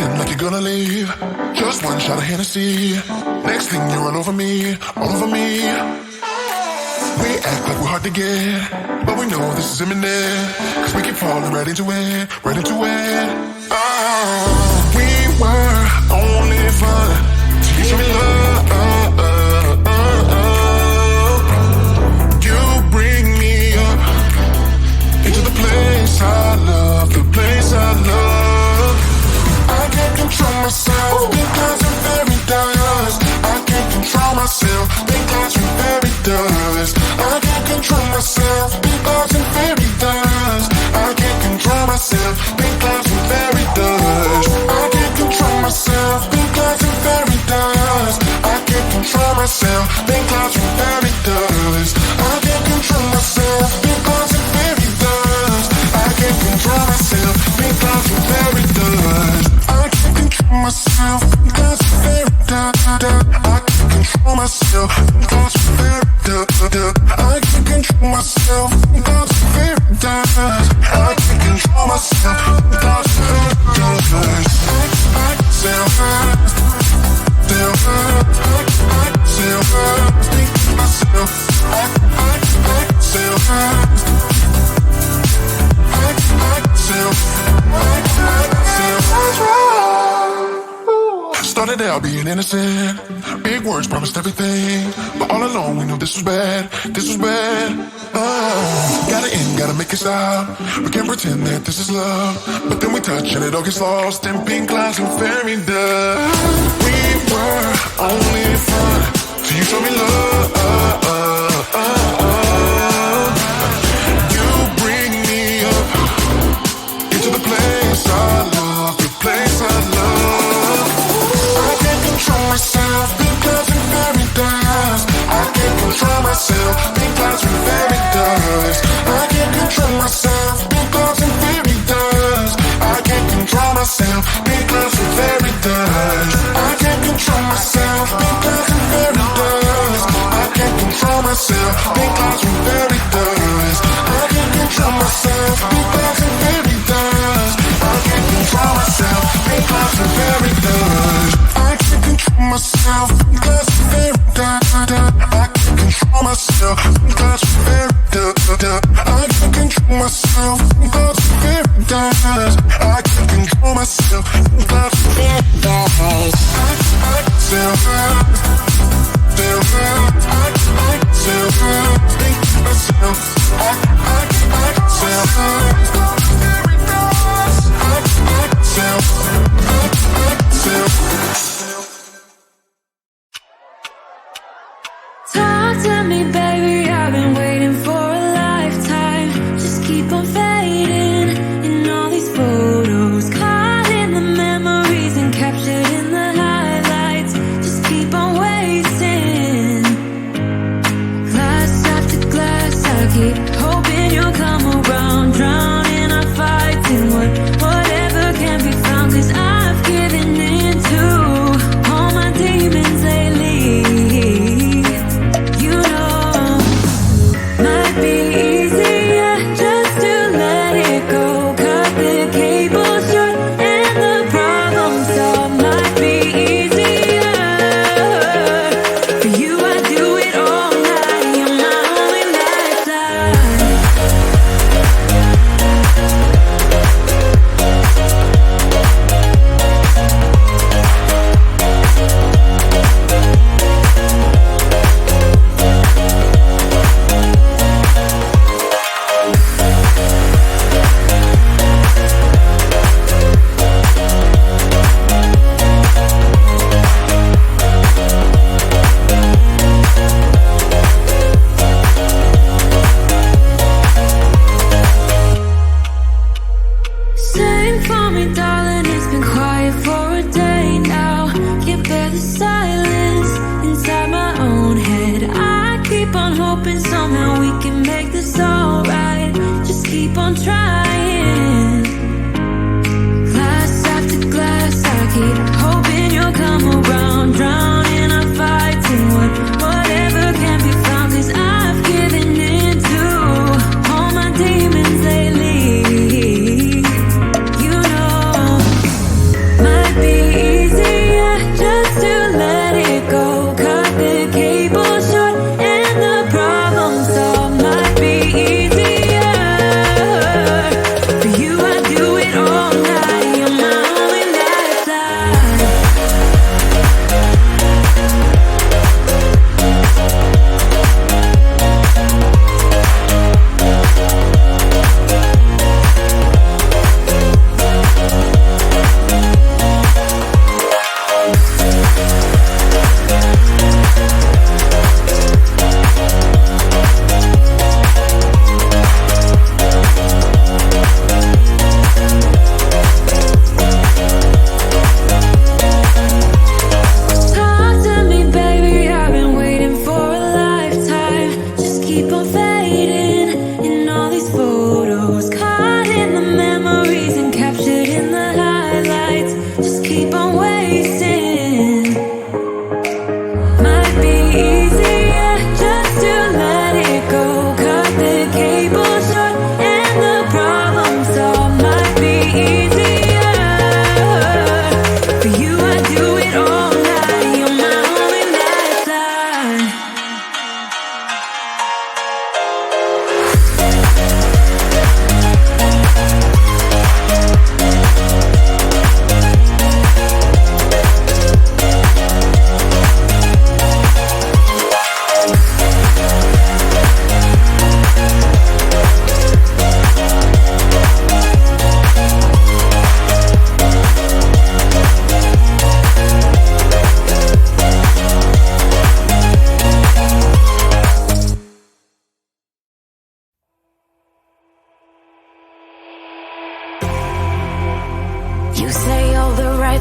pretend like you're gonna leave. Just one shot of Hennessy. Next thing you're all over me, all over me. We act like we're hard to get, but we know this is imminent. Cause we keep falling right into it, right into it. Oh, we were only fun till you show me love. You bring me up into the place I love, the place I love. I can't control myself because I'm very dust. I can't control myself because I'm very dust. I can't control myself because I'm very dust. I can't control myself because I'm very dust. I can't control myself because I'm very dust. I can't control myself because I'm very dust. I can't control myself because I'm very dust. I can't control myself because I'm very dust. I can't control myself because I'm very dust. I can't control myself because I'm very dust. I can't control myself because I'm very dust. I can't control myself because I'm very dust. I self started out being innocent. Big words promised everything, but all along we knew this was bad. This was bad. Gotta end, gotta make it stop. We can't pretend that this is love, but then we touch and it all gets lost in pink clouds and fairy dust. We were only fun till you show me love. You bring me up into the place I love, the place I love. I can't control myself because I'm very dust. I can't control myself because I'm very dust. I can't control myself because I'm very dust. I can't control myself because I'm very dust. I can't control myself because I'm very dust. I can't control myself because I'm very dust. I can't control myself because I'm very dust. I can't control myself because I'm very dust. I can't control myself because I'm very dust. I can't control myself because I'm very dust. I can't control myself because I'm very dust. I can't control myself because I'm very dust. Talk to me, baby, I've been waiting for a lifetime. Just keep on fading in all these photos, caught in the memories and captured in the highlights. Just keep on wasting. Glass after glass, I keep hoping you'll come around. Drowning our fights in whatever can be found. Cause I've given in to all my demons lately. You know, might be easier just to let it go. Cut the cable short and the problem solved. Might be easier for you. I do it all night. You're my only lifeline. Sing for me, darling, it's been quiet for a day now. Can't bear the silence inside my own head. I keep on hoping somehow we can make this alright. Just keep on trying. Glass after glass, I keep hoping you'll come around. Drowning our fights in whatever can be found. Cause I've given in to all my demons lately. You know, might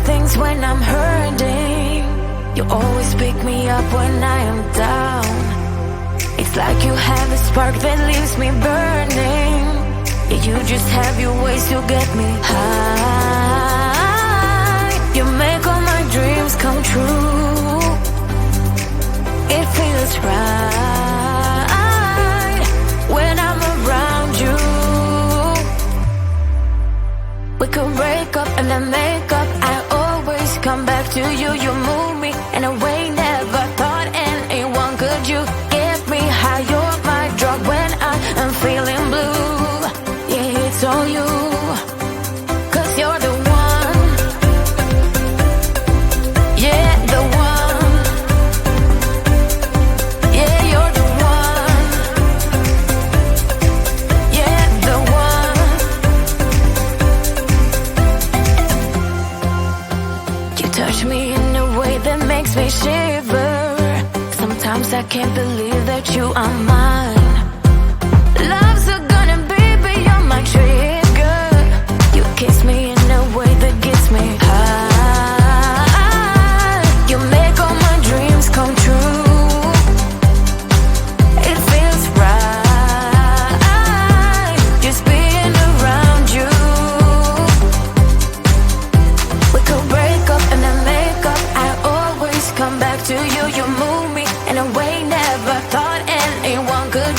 things when I'm hurting. You always pick me up when I am down. It's like you have a spark that leaves me burning. Yeah, you just have your ways to get me high. You make all my dreams come true. It feels right when I'm around you. We could break up and then make up. I always come back to you. You move me in a way never thought anyone could. You get me high. You're my drug when I am feeling blue. Yeah, it's all you, 'cause you're the one. Yeah, the one. Yeah, you're the one. Yeah, the one. You touch me in a way that makes me shiver. Sometimes I can't believe that you are mine. Love's a gun and baby, you're my trigger. You kiss me in a way that gets me high. You make all my dreams come true. It feels right just being around you. We could break up and then make up. I always come back to you. You move me in a way never thought anyone could.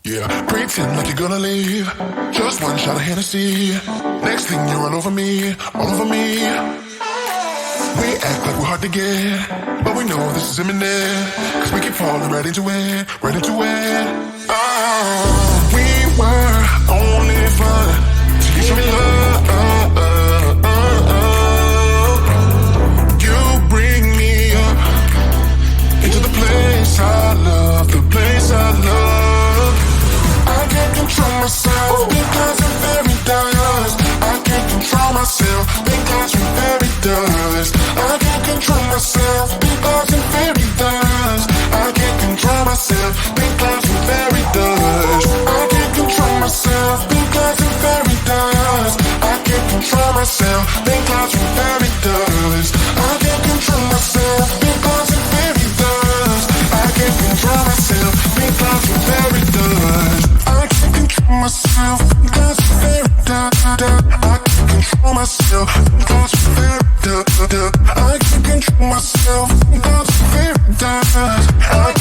Yeah, pretend like you're gonna leave. Just one shot of Hennessy. Next thing you're all over me, all over me. We act like we're hard to get, but we know this is imminent. Cause we keep falling right into it, right into it. Oh, we were only fun till you show me love. You bring me up into the place I love, the place I love. I can't control myself because I'm very dust. I can't control myself because I'm very dust. I can't control myself because I'm very dust. I can't control myself because I'm very dust. I can't control myself because I'm very dust. I can't control myself because I'm very dust. I can't control myself because I'm very dust. I can't control myself because I'm very dust. I can't control myself because I'm very dust. I can't control myself because I'm very dust. I can't control myself because I'm very dust.